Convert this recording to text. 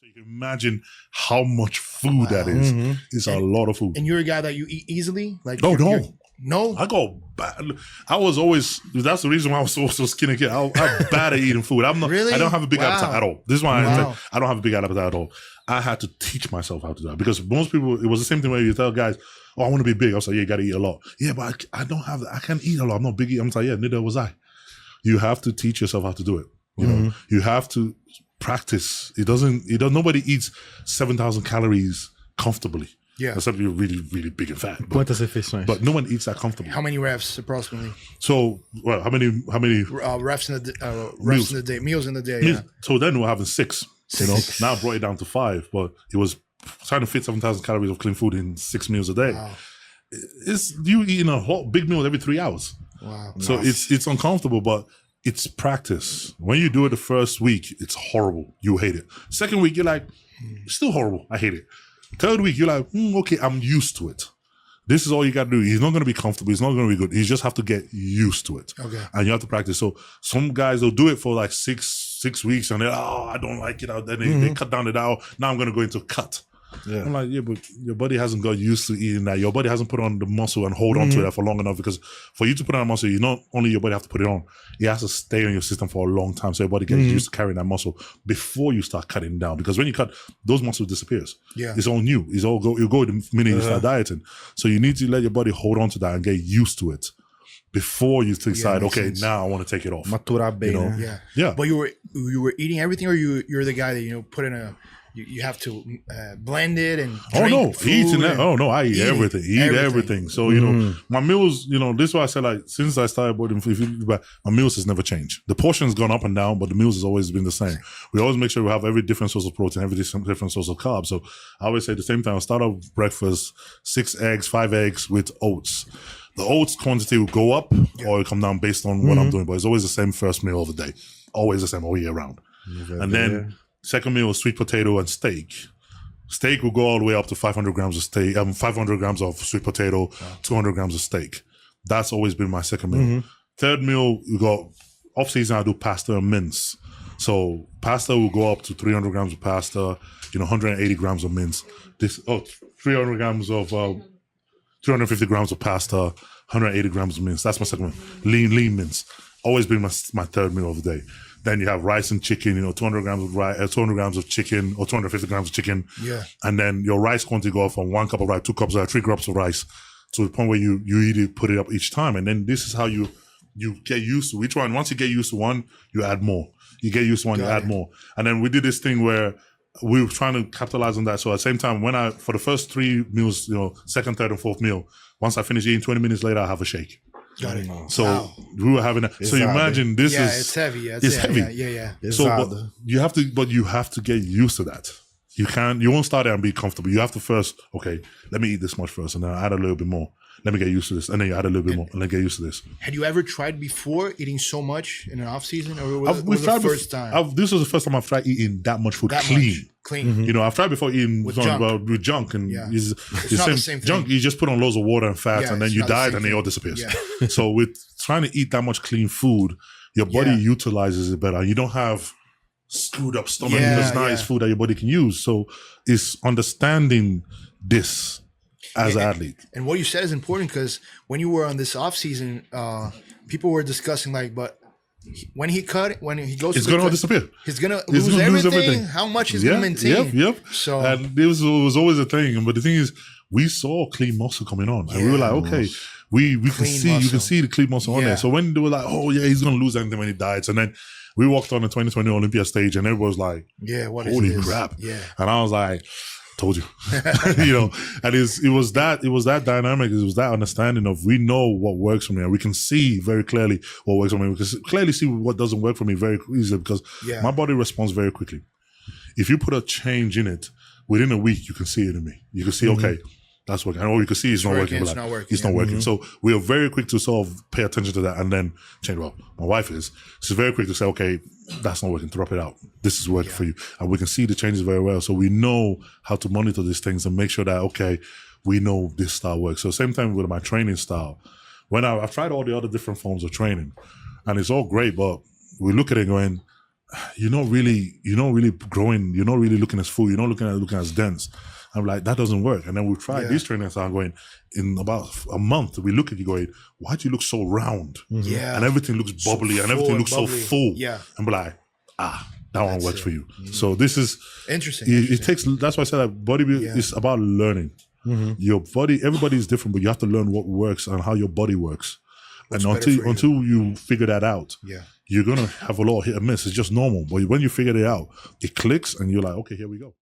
So you can imagine how much food that is. Mm-hmm. It's a lot of food. And you're a guy that you eat easily? Like No, no. I go bad. I was always. That's the reason why I was so skinny kid. I'm bad at eating food. I'm not. Really? I don't have a big Wow. appetite at all. This is why Wow. I don't have a big appetite at all. I had to teach myself how to do that because most people. It was the same thing where you tell guys, "Oh, I want to be big." I was like, "Yeah, you got to eat a lot." Yeah, but I don't have. I can't eat a lot. I'm not big. I'm like, "Yeah, neither was I." You have to teach yourself how to do it. You know, you have to practice. Nobody eats 7,000 calories comfortably. Yeah. Except you're really, really big and fat. Quantas refeições? But no one eats that comfortably. How many reps approximately? So, well, how many? Reps in the day, meals in the day. Yeah. So then we're having six. You know, Six. now I brought it down to 5, but it was trying to fit 7,000 calories of clean food in 6 meals a day. Wow. It's you eating a hot big meal every 3 hours. Wow. So it's uncomfortable, but it's practice. When you do it the first week, it's horrible. You hate it. Second week, you're like, still horrible. I hate it. Third week, you're like, okay, I'm used to it. This is all you got to do. He's not going to be comfortable. He's not going to be good. You just have to get used to it. Okay. And you have to practice. So some guys, they'll do it for like six weeks and they're, I don't like it. Then they cut down the dial. Now I'm going to go into cut. Yeah. I'm like, yeah, but your body hasn't got used to eating that. Your body hasn't put on the muscle and hold on to that for long enough because for you to put on a muscle, you not only your body have to put it on, it has to stay on your system for a long time so your body gets used to carrying that muscle before you start cutting down. Because when you cut, those muscles disappears. Yeah. It's all new. You go the minute you start dieting. So you need to let your body hold on to that and get used to it before you decide, makes okay, sense. now I want to take it off. Maturar bem, You know? né? Yeah. Yeah. But you were eating everything, or you're the guy that put in a. You have to blend it and Oh drink no, food eating that. and- Oh no, I eat eating everything. Eat everything. So you know, my meals. You know, this is why I said like since I started boarding, my meals has never changed. The portion's gone up and down, but the meals has always been the same. We always make sure we have every different source of protein, every different source of carbs. So I always say the same time. I start off breakfast 6 eggs, 5 eggs with oats. The oats quantity will go up or it'll come down based on what I'm doing, but it's always the same first meal of the day. Always the same all year round. And then second meal is sweet potato and steak. Steak will go all the way up to 500 grams of steak, 500 grams of sweet potato, 200 grams of steak. That's always been my second meal. Third meal, we got off season. I do pasta and mince. So pasta will go up to 300 grams of pasta, 180 grams of mince. 300 grams of 350 grams of pasta, 180 grams of mince. That's my second meal. Lean mince. Always been my third meal of the day. Then you have rice and chicken, 200 grams of rice, 200 grams of chicken, or 250 grams of chicken. Yeah. And then your rice quantity go from 1 cup of rice, 2 cups of rice, 3 cups of rice, to the point where you eat it, put it up each time. And then this is how you get used to each one. Once you get used to one, you add more. You get used to one, you add more. And then we did this thing where we were trying to capitalize on that. So at the same time, for the first 3 meals, second, third, and fourth meal, once I finish eating, 20 minutes later, I have a shake. Got it. So we were having that. So you imagine this Yeah, is it's heavy. Yeah, it's heavy. Yeah. So Pesado. but you have to get used to that. You won't start there and be comfortable. You have to first, okay, let me eat this much first and then add a little bit more. Let me get used to this. And then you add a little bit more and then get used to this. Had you ever tried before eating so much in an off season, or was it We've the tried first time? this was the first time I've tried eating that much food That clean. much clean. I've tried before eating With with junk. with junk and Yeah. it's not the same thing. junk. You just put on loads of water and fat Yeah, and then it's you not the died same and it thing. all disappears. Yeah. So with trying to eat that much clean food, your body Yeah. utilizes it better. You don't have screwed up stomach. Yeah, There's nice yeah. food that your body can use. So it's understanding this as an athlete. And what you said is important because when you were on this off season, people were discussing but when he goes, It's to the gonna cut, disappear. he's gonna It's lose gonna lose everything. everything. How much he's gonna maintain? Yep. So And this was always a thing. But the thing is, we saw clean muscle coming on, and we were like, okay, we can Clean see you muscle. can see the clean muscle on Yeah. there. So when they were like, oh yeah, he's gonna lose anything when he diets, and then we walked on the 2020 Olympia stage, and everyone was like, yeah, what is holy this? crap! Yeah. And I was like, told you, and it was that dynamic, it was that understanding of we know what works for me, and we can see very clearly what works for me. We can clearly see what doesn't work for me very easily because Yeah. my body responds very quickly. If you put a change in it within a week, you can see it in me. You can see, okay, that's working. And all you can see is not working. It's But not working, It's not yeah. working. So we are very quick to sort of pay attention to that and then change. Well, my wife is. She's very quick to say, okay, that's not working. Drop it out. This is working for you. And we can see the changes very well. So we know how to monitor these things and make sure that, okay, we know this style works. So same time with my training style. When I've tried all the other different forms of training and it's all great, but we look at it going, you're not really growing. You're not really looking as full. You're not looking as dense. I'm like, that doesn't work. And then we tried these trainers. I'm going, in about a month, we look at you going, why do you look so round? Yeah. And everything looks bubbly and everything looks so full. Yeah. And we're like, that one works for you. So this is interesting. It takes, that's why I said that bodybuilding is about learning. Your body, everybody is different, but you have to learn what works and how your body works. And until you figure that out, you're going to have a lot of hit and miss. It's just normal. But when you figure it out, it clicks and you're like, okay, here we go.